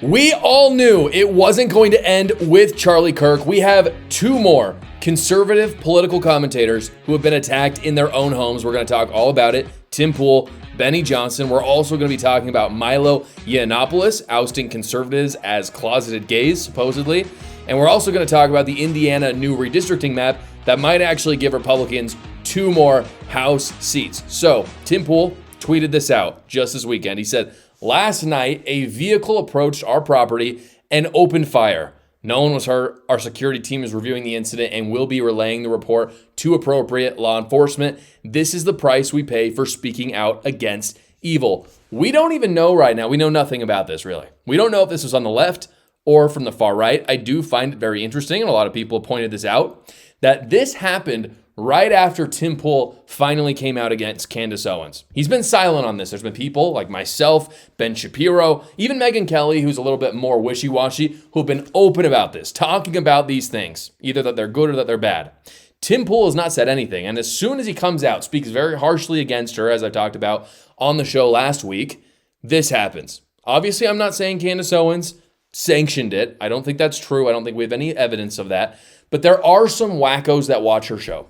We all knew it wasn't going to end with Charlie Kirk. We have two more conservative political commentators who have been attacked in their own homes. We're going to talk all about it. Tim Pool, Benny Johnson. We're also going to be talking about Milo Yiannopoulos ousting conservatives as closeted gays, supposedly. And we're also going to talk about the Indiana new redistricting map that might actually give Republicans 2 more House seats. So, Tim Pool tweeted this out just this weekend. He said, "Last night, a vehicle approached our property and opened fire. No one was hurt. Our security team is reviewing the incident and will be relaying the report to appropriate law enforcement. This is the price we pay for speaking out against evil." We don't even know right now. We know nothing about this, really. We don't know if this was on the left or from the far right. I do find it very interesting, and a lot of people have pointed this out, that this happened right after Tim Pool finally came out against Candace Owens. He's been silent on this. There's been people like myself, Ben Shapiro, even Megyn Kelly, who's a little bit more wishy-washy, who've been open about this, talking about these things, either that they're good or that they're bad. Tim Pool has not said anything, and as soon as he comes out, speaks very harshly against her, as I talked about on the show last week, this happens. Obviously, I'm not saying Candace Owens sanctioned it. I don't think that's true. I don't think we have any evidence of that. But there are some wackos that watch her show.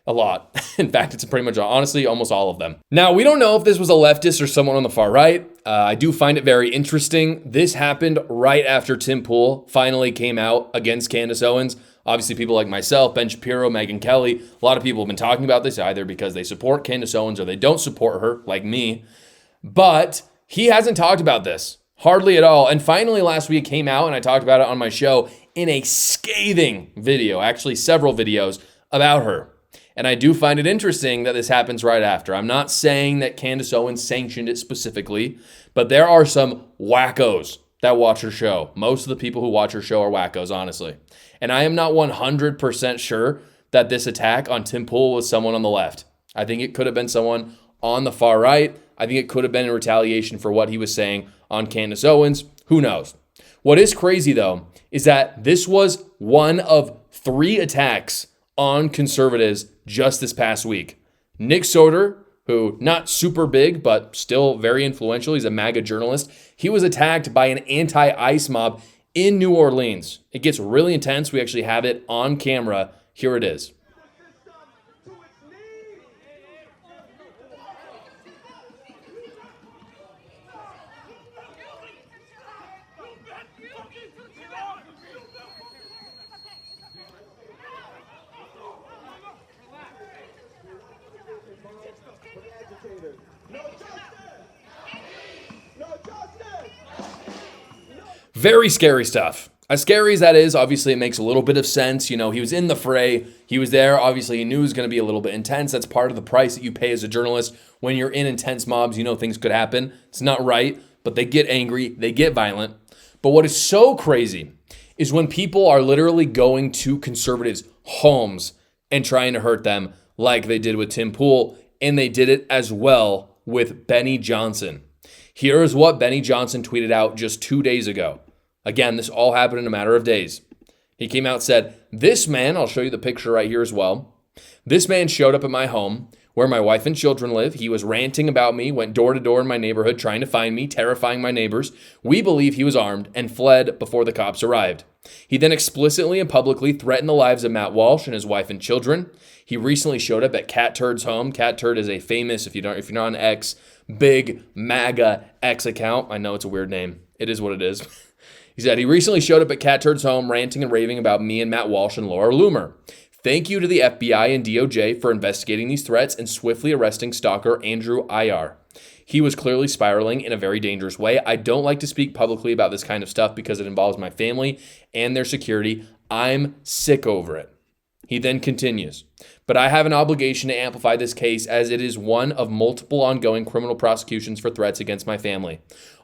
A lot. In fact, it's pretty much, honestly, almost all of them. Now, we don't know if this was a leftist or someone on the far right. I do find it very interesting. This happened right after Tim Pool finally came out against Candace Owens. Obviously, people like myself, Ben Shapiro, Megyn Kelly, a lot of people have been talking about this either because they support Candace Owens or they don't support her, like me. But he hasn't talked about this. Hardly at all. And finally, last week came out, and I talked about it on my show in a scathing video, actually several videos about her. And I do find it interesting that this happens right after. I'm not saying that Candace Owens sanctioned it specifically, but there are some wackos that watch her show. Most of the people who watch her show are wackos, honestly. And I am not 100% sure that this attack on Tim Pool was someone on the left. I think it could have been someone on the far right. I think it could have been in retaliation for what he was saying on Candace Owens. Who knows? What is crazy, though, is that this was one of 3 attacks on conservatives just this past week. Nick Sortor, who not super big, but still very influential, he's a MAGA journalist, he was attacked by an anti-ICE mob in New Orleans. It gets really intense. We actually have it on camera. Here it is. Very scary stuff. As scary as that is, obviously it makes a little bit of sense. You know, he was in the fray. He was there. Obviously, he knew it was going to be a little bit intense. That's part of the price that you pay as a journalist. When you're in intense mobs, you know things could happen. It's not right, but they get angry. They get violent. But what is so crazy is when people are literally going to conservatives' homes and trying to hurt them like they did with Tim Pool, and they did it as well with Benny Johnson. Here is what Benny Johnson tweeted out just 2 days ago. Again, this all happened in a matter of days. He came out and said, "This man," I'll show you the picture right here as well. "This man showed up at my home where my wife and children live. He was ranting about me, went door to door in my neighborhood trying to find me, terrifying my neighbors. We believe he was armed and fled before the cops arrived. He then explicitly and publicly threatened the lives of Matt Walsh and his wife and children. He recently showed up at Cat Turd's home." Cat Turd is a famous, if you're not on X, big MAGA X account. I know it's a weird name. It is what it is. He said, "He recently showed up at Cat Turd's home ranting and raving about me and Matt Walsh and Laura Loomer. Thank you to the FBI and DOJ for investigating these threats and swiftly arresting stalker Andrew IR. He was clearly spiraling in a very dangerous way. I don't like to speak publicly about this kind of stuff because it involves my family and their security. I'm sick over it." He then continues, "But I have an obligation to amplify this case as it is one of multiple ongoing criminal prosecutions for threats against my family.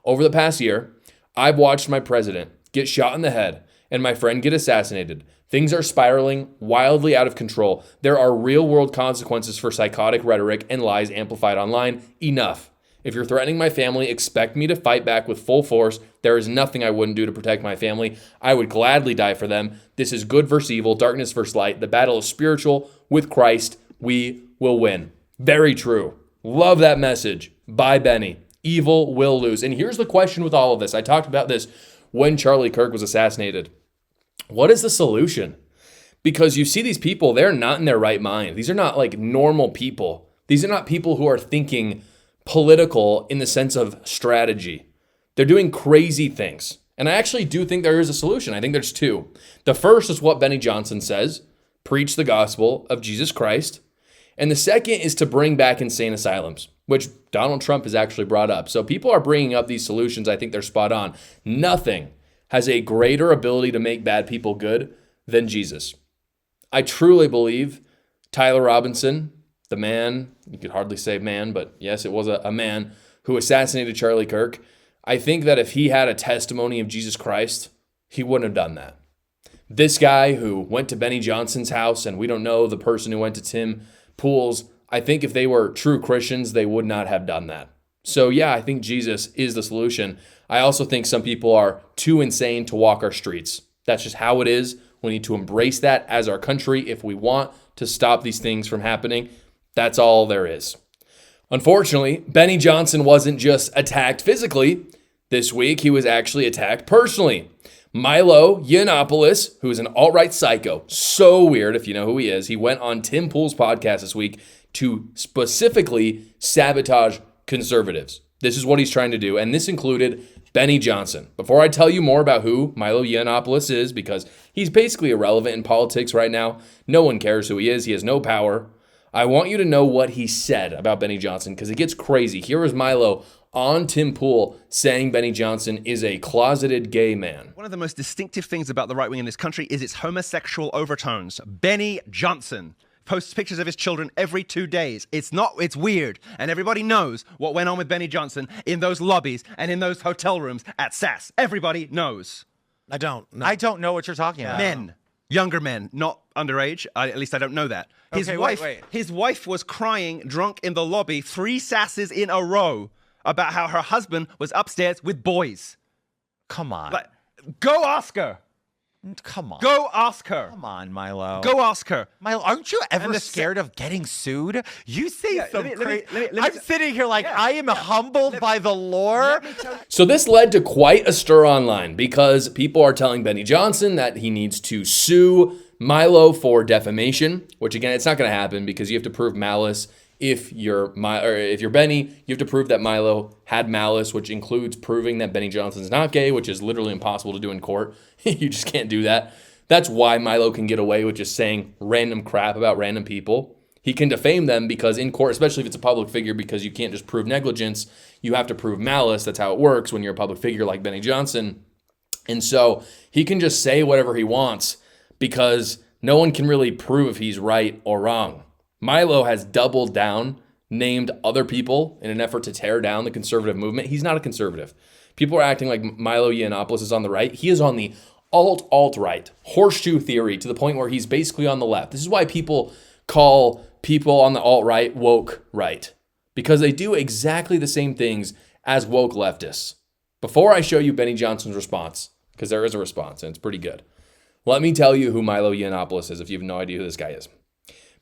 Over the past year, I've watched my president get shot in the head and my friend get assassinated. Things are spiraling wildly out of control. There are real-world consequences for psychotic rhetoric and lies amplified online. Enough. If you're threatening my family, expect me to fight back with full force. There is nothing I wouldn't do to protect my family. I would gladly die for them. This is good versus evil, darkness versus light. The battle is spiritual. With Christ, we will win." Very true. Love that message by Benny. Evil will lose. And here's the question with all of this. I talked about this when Charlie Kirk was assassinated. What is the solution? Because you see these people, they're not in their right mind. These are not like normal people. These are not people who are thinking political in the sense of strategy. They're doing crazy things. And I actually do think there is a solution. I think there's two. The first is what Benny Johnson says, preach the gospel of Jesus Christ. And the second is to bring back insane asylums, which Donald Trump has actually brought up. So people are bringing up these solutions. I think they're spot on. Nothing has a greater ability to make bad people good than Jesus. I truly believe Tyler Robinson, the man, you could hardly say man, but yes, it was a man who assassinated Charlie Kirk. I think that if he had a testimony of Jesus Christ, he wouldn't have done that. This guy who went to Benny Johnson's house, and we don't know the person who went to Tim Pool's, I think if they were true Christians, they would not have done that. So yeah, I think Jesus is the solution. I also think some people are too insane to walk our streets. That's just how it is. We need to embrace that as our country if we want to stop these things from happening. That's all there is. Unfortunately, Benny Johnson wasn't just attacked physically. This week, he was actually attacked personally. Milo Yiannopoulos, who is an alt-right psycho, so weird if you know who he is, he went on Tim Pool's podcast this week to specifically sabotage conservatives. This is what he's trying to do, and this included Benny Johnson. Before I tell you more about who Milo Yiannopoulos is, because he's basically irrelevant in politics right now, no one cares who he has no power, I want you to know what he said about Benny Johnson, because it gets crazy. Here is Milo on Tim Pool saying Benny Johnson is a closeted gay man. One of the most distinctive things about the right wing in this country is its homosexual overtones. Benny Johnson posts pictures of his children every 2 days. It's weird. And everybody knows what went on with Benny Johnson in those lobbies and in those hotel rooms at SAS. Everybody knows. I don't know what you're talking about. Men. Younger men, not underage. At least I don't know that. His wife was crying drunk in the lobby 3 SASs in a row about how her husband was upstairs with boys. Come on. Go ask her. Come on. Go ask her. Come on, Milo. Go ask her. Milo, aren't you ever scared of getting sued? You say I'm sitting here like I am humbled by the Lord. So this led to quite a stir online because people are telling Benny Johnson that he needs to sue Milo for defamation, which again, it's not going to happen because you have to prove malice. If you're Benny, you have to prove that Milo had malice, which includes proving that Benny Johnson's not gay, which is literally impossible to do in court. You just can't do that. That's why Milo can get away with just saying random crap about random people. He can defame them because in court, especially if it's a public figure, because you can't just prove negligence, you have to prove malice. That's how it works when you're a public figure like Benny Johnson. And so he can just say whatever he wants because no one can really prove if he's right or wrong. Milo has doubled down, named other people in an effort to tear down the conservative movement. He's not a conservative. People are acting like Milo Yiannopoulos is on the right. He is on the alt-right, horseshoe theory, to the point where he's basically on the left. This is why people call people on the alt-right woke right, because they do exactly the same things as woke leftists. Before I show you Benny Johnson's response, because there is a response and it's pretty good, let me tell you who Milo Yiannopoulos is if you have no idea who this guy is.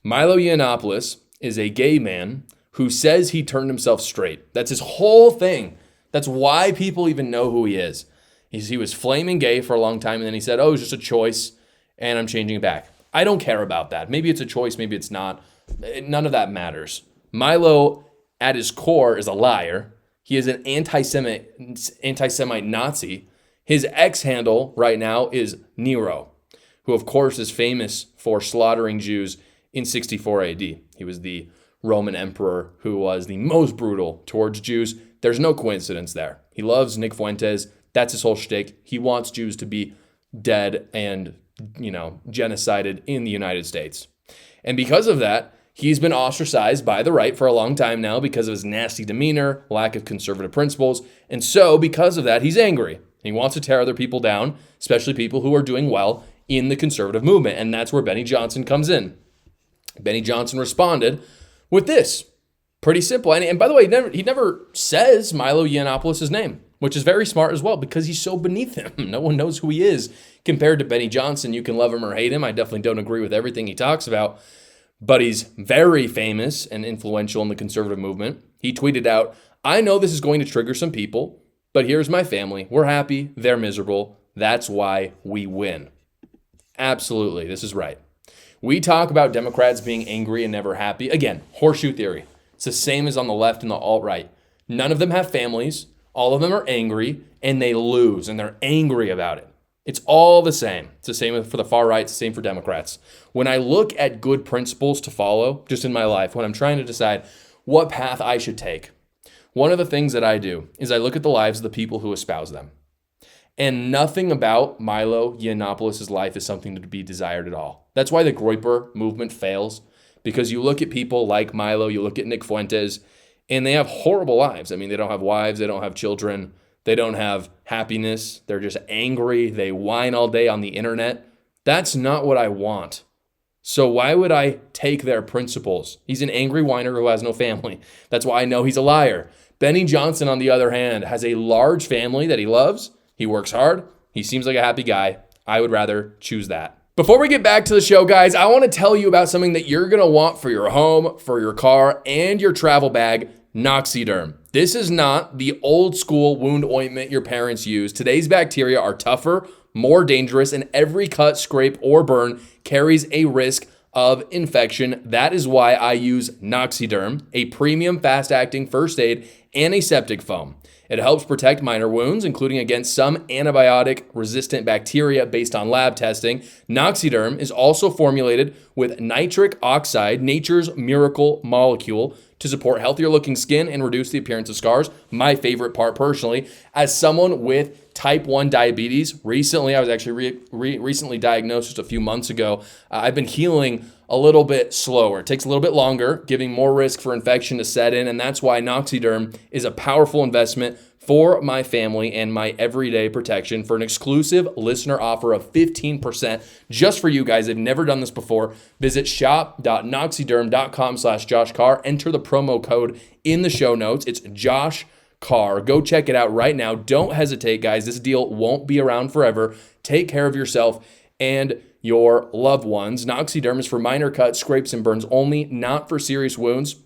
Milo Yiannopoulos is a gay man who says he turned himself straight. That's his whole thing. That's why people even know who he is. He was flaming gay for a long time, and then he said, oh, it's just a choice, and I'm changing it back. I don't care about that. Maybe it's a choice, maybe it's not. None of that matters. Milo, at his core, is a liar. He is an anti-Semite Nazi. His X handle right now is Nero, who, of course, is famous for slaughtering Jews in 64 AD. He was the Roman emperor who was the most brutal towards Jews. There's no coincidence there. He loves Nick Fuentes. That's his whole shtick. He wants Jews to be dead and, genocided in the United States. And because of that, he's been ostracized by the right for a long time now because of his nasty demeanor, lack of conservative principles. And so because of that, he's angry. He wants to tear other people down, especially people who are doing well in the conservative movement. And that's where Benny Johnson comes in. Benny Johnson responded with this. Pretty simple. And by the way, he never says Milo Yiannopoulos' name, which is very smart as well because he's so beneath him. No one knows who he is compared to Benny Johnson. You can love him or hate him. I definitely don't agree with everything he talks about, but he's very famous and influential in the conservative movement. He tweeted out, I know this is going to trigger some people, but here's my family. We're happy. They're miserable. That's why we win. Absolutely. This is right. We talk about Democrats being angry and never happy. Again, horseshoe theory. It's the same as on the left and the alt-right. None of them have families. All of them are angry, and they lose, and they're angry about it. It's all the same. It's the same for the far right. It's the same for Democrats. When I look at good principles to follow, just in my life, when I'm trying to decide what path I should take, one of the things that I do is I look at the lives of the people who espouse them. And nothing about Milo Yiannopoulos' life is something to be desired at all. That's why the Groyper movement fails, because you look at people like Milo, you look at Nick Fuentes, and they have horrible lives. I mean, they don't have wives, they don't have children, they don't have happiness, they're just angry, they whine all day on the internet. That's not what I want. So why would I take their principles? He's an angry whiner who has no family. That's why I know he's a liar. Benny Johnson, on the other hand, has a large family that he loves. He works hard. He seems like a happy guy. I would rather choose that. Before we get back to the show, guys, I want to tell you about something that you're going to want for your home, for your car, and your travel bag, Noxiderm. This is not the old school wound ointment your parents use. Today's bacteria are tougher, more dangerous, and every cut, scrape, or burn carries a risk of infection. That is why I use Noxiderm, a premium fast-acting first aid antiseptic foam. It helps protect minor wounds, including against some antibiotic-resistant bacteria based on lab testing. Noxiderm is also formulated with nitric oxide, nature's miracle molecule, to support healthier-looking skin and reduce the appearance of scars. My favorite part, personally. As someone with type 1 diabetes, recently, I was actually recently diagnosed just a few months ago. I've been healing a little bit slower. It takes a little bit longer, giving more risk for infection to set in, and that's why Noxiderm is a powerful investment for my family and my everyday protection. For an exclusive listener offer of 15% just for you guys, they've never done this before, visit shop.noxiderm.com/Josh Carr. Enter the promo code in the show notes. It's Josh Carr. Go check it out right now. Don't hesitate, guys. This deal won't be around forever. Take care of yourself and your loved ones. Noxiderm is for minor cuts, scrapes, and burns only, not for serious wounds.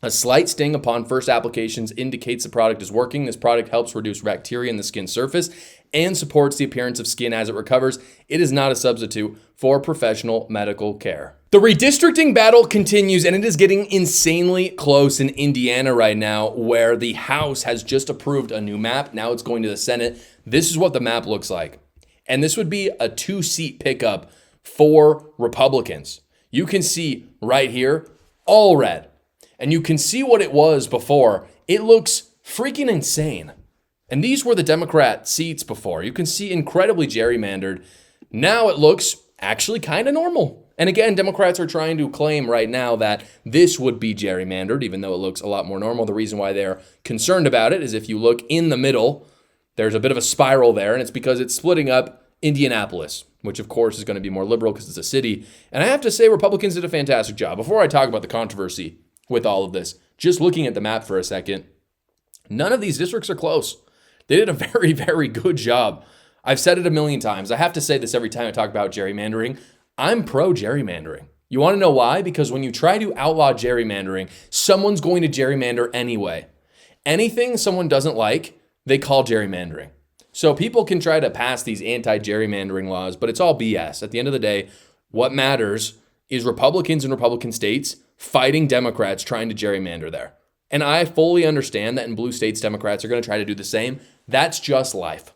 A slight sting upon first applications indicates the product is working. This product helps reduce bacteria in the skin surface and supports the appearance of skin as it recovers. It is not a substitute for professional medical care. The redistricting battle continues, and it is getting insanely close in Indiana right now, where the House has just approved a new map. Now it's going to the Senate. This is what the map looks like. And this would be a 2-seat pickup for Republicans. You can see right here, all red. And you can see what it was before. It looks freaking insane. And these were the Democrat seats before. You can see incredibly gerrymandered. Now it looks actually kind of normal. And again, Democrats are trying to claim right now that this would be gerrymandered, even though it looks a lot more normal. The reason why they're concerned about it is if you look in the middle, there's a bit of a spiral there, and it's because it's splitting up Indianapolis, which of course is going to be more liberal because it's a city. And I have to say, Republicans did a fantastic job. Before I talk about the controversy with all of this, just looking at the map for a second, none of these districts are close. They did a very, very good job. I've said it a million times. I have to say this every time I talk about gerrymandering. I'm pro gerrymandering. You want to know why? Because when you try to outlaw gerrymandering, someone's going to gerrymander anyway. Anything someone doesn't like, they call gerrymandering. So people can try to pass these anti-gerrymandering laws, but it's all BS. At the end of the day, what matters is Republicans in Republican states fighting Democrats trying to gerrymander there. And I fully understand that in blue states, Democrats are going to try to do the same. That's just life.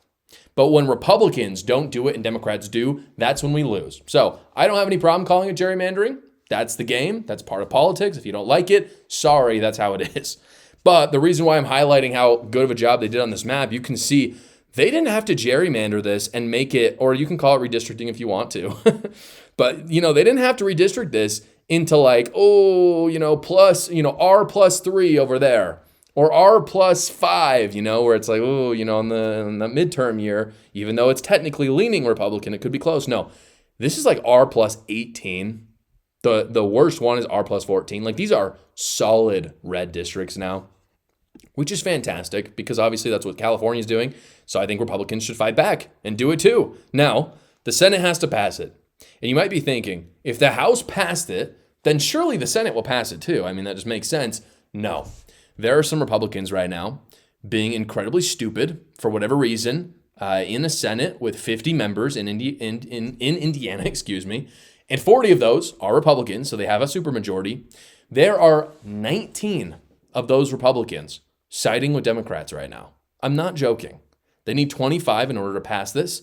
But when Republicans don't do it and Democrats do, that's when we lose. So I don't have any problem calling it gerrymandering. That's the game. That's part of politics. If you don't like it, sorry, that's how it is. But the reason why I'm highlighting how good of a job they did on this map, you can see they didn't have to gerrymander this and make it, or you can call it redistricting if you want to. But, they didn't have to redistrict this into like, plus, R+3 over there. Or R+5, where it's like, in the midterm year, even though it's technically leaning Republican, it could be close. No, this is like R+18. The worst one is R+14. Like, these are solid red districts now, which is fantastic because obviously that's what California is doing. So I think Republicans should fight back and do it too. Now, the Senate has to pass it. And you might be thinking, if the House passed it, then surely the Senate will pass it too. I mean, that just makes sense. No. there are some Republicans right now being incredibly stupid for whatever reason in the Senate with 50 members in Indiana, excuse me, and 40 of those are Republicans, so they have a supermajority. There are 19 of those Republicans siding with Democrats right now. I'm not joking. They need 25 in order to pass this,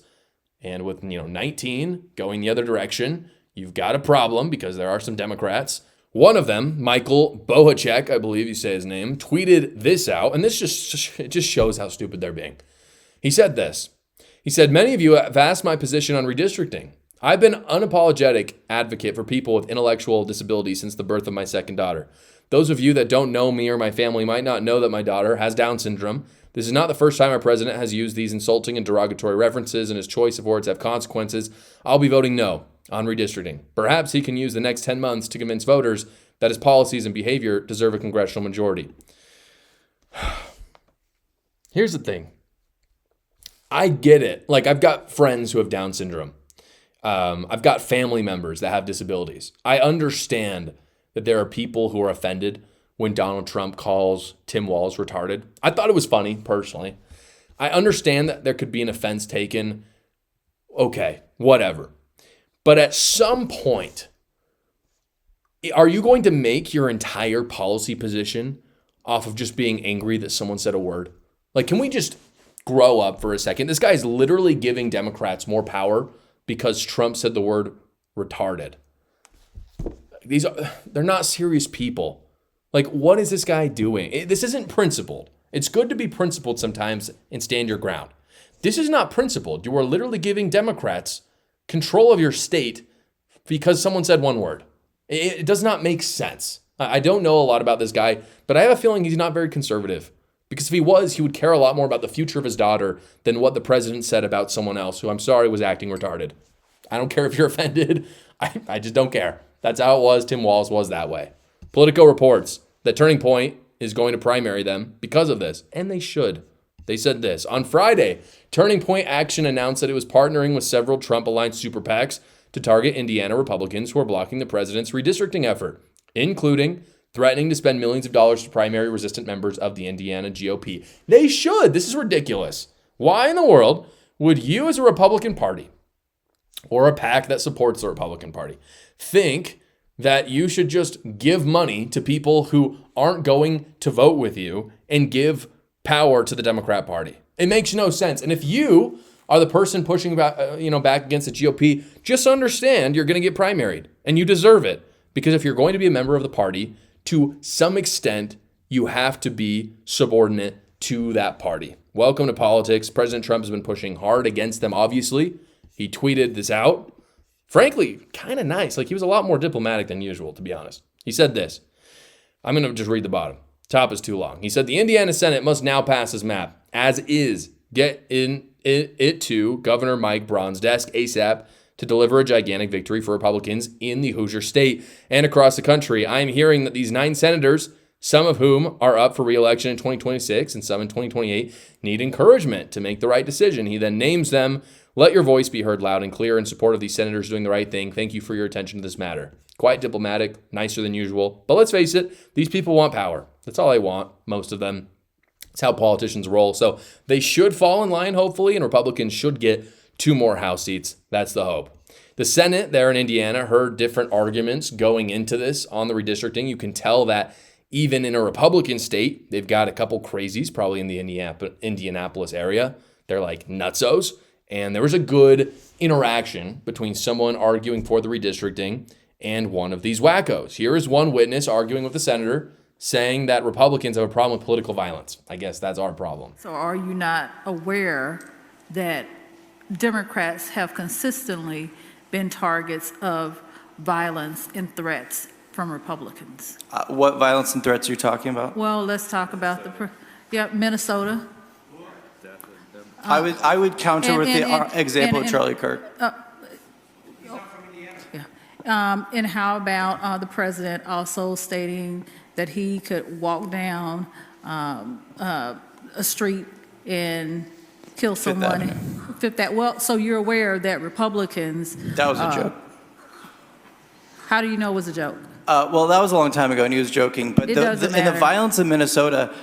and with 19 going the other direction, you've got a problem because there are some Democrats. One of them, Michael Bohacek, I believe you say his name, tweeted this out, and this just shows how stupid they're being. He said this. He said, "Many of you have asked my position on redistricting. I've been unapologetic advocate for people with intellectual disabilities since the birth of my second daughter. Those of you that don't know me or my family might not know that my daughter has Down syndrome. This is not the first time our president has used these insulting and derogatory references, and his choice of words have consequences. I'll be voting no on redistricting. Perhaps he can use the next 10 months to convince voters that his policies and behavior deserve a congressional majority." Here's the thing. I get it. Like, I've got friends who have Down syndrome. I've got family members that have disabilities. I understand that there are people who are offended when Donald Trump calls Tim Walz retarded. I thought it was funny, personally. I understand that there could be an offense taken. Okay, whatever. But at some point, are you going to make your entire policy position off of just being angry that someone said a word? Like, can we just grow up for a second? This guy is literally giving Democrats more power because Trump said the word retarded. They're not serious people. Like, what is this guy doing? This isn't principled. It's good to be principled sometimes and stand your ground. This is not principled. You are literally giving Democrats control of your state because someone said one word. It does not make sense. I don't know a lot about this guy, but I have a feeling he's not very conservative. Because if he was, he would care a lot more about the future of his daughter than what the president said about someone else who, I'm sorry, was acting retarded. I don't care if you're offended. I just don't care. That's how it was. Tim Walz was that way. Politico reports that Turning Point is going to primary them because of this, and they should. They said this. On Friday, Turning Point Action announced that it was partnering with several Trump-aligned super PACs to target Indiana Republicans who are blocking the president's redistricting effort, including threatening to spend millions of dollars to primary resistant members of the Indiana GOP. They should. This is ridiculous. Why in the world would you, as a Republican Party or a PAC that supports the Republican Party, think that you should just give money to people who aren't going to vote with you and give power to the Democrat Party? It makes no sense. And if you are the person pushing back against the GOP, just understand you're going to get primaried, and you deserve it. Because if you're going to be a member of the party, to some extent, you have to be subordinate to that party. Welcome to politics. President Trump has been pushing hard against them, obviously. He tweeted this out. Frankly, kind of nice. Like, he was a lot more diplomatic than usual, to be honest. He said this. I'm going to just read the bottom. Top is too long. He said, the Indiana Senate must now pass this map, as is. Get it to Governor Mike Braun's desk ASAP to deliver a gigantic victory for Republicans in the Hoosier state and across the country. I am hearing that these 9 senators, some of whom are up for re-election in 2026 and some in 2028, need encouragement to make the right decision. He then names them. Let your voice be heard loud and clear in support of these senators doing the right thing. Thank you for your attention to this matter. Quite diplomatic, nicer than usual. But let's face it, these people want power. That's all they want, most of them. It's how politicians roll. So they should fall in line, hopefully, and Republicans should get 2 more House seats. That's the hope. The Senate there in Indiana heard different arguments going into this on the redistricting. You can tell that even in a Republican state, they've got a couple crazies, probably in the Indianapolis area. They're like nutsos. And there was a good interaction between someone arguing for the redistricting and one of these wackos. Here is one witness arguing with the senator, saying that Republicans have a problem with political violence. I guess that's our problem. So are you not aware that Democrats have consistently been targets of violence and threats from Republicans? What violence and threats are you talking about? Well, let's talk about Minnesota. I would counter with the example of Charlie Kirk. And how about the president also stating that he could walk down a street and kill someone? Well, so you're aware that Republicans... That was a joke. How do you know it was a joke? Well, that was a long time ago, and he was joking. But It doesn't in the matter. violence in Minnesota,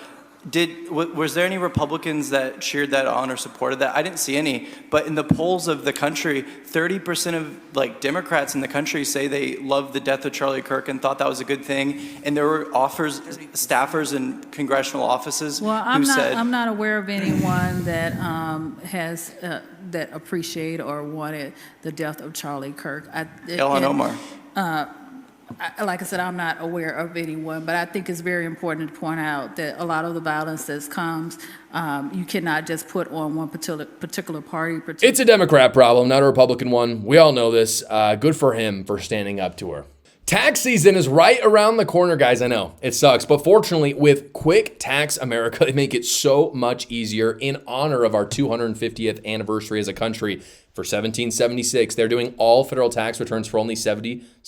was there any Republicans that cheered that on or supported that? I didn't see any. But in the polls of the country, 30% of Democrats in the country say they loved the death of Charlie Kirk and thought that was a good thing. And there were staffers in congressional offices who said, I'm not aware of anyone that has that appreciate or wanted the death of Charlie Kirk. Ilhan Omar. Like I said, I'm not aware of anyone, but I think it's very important to point out that a lot of the violence that comes, you cannot just put on one particular party. It's a Democrat problem, not a Republican one. We all know this. Good for him for standing up to her. Tax season is right around the corner, guys. I know it sucks, but fortunately with Quick Tax America, they make it so much easier in honor of our 250th anniversary as a country. For $17.76, they're doing all federal tax returns for only $76.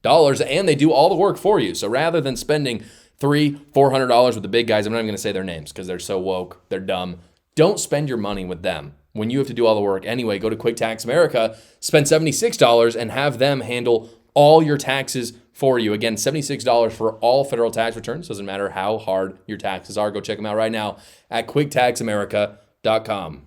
And they do all the work for you. So rather than spending $300-$400 with the big guys, I'm not even going to say their names because they're so woke, they're dumb. Don't spend your money with them when you have to do all the work anyway. Go to Quick Tax America, spend $76 and have them handle all your taxes for you. Again, $76 for all federal tax returns. Doesn't matter how hard your taxes are. Go check them out right now at quicktaxamerica.com.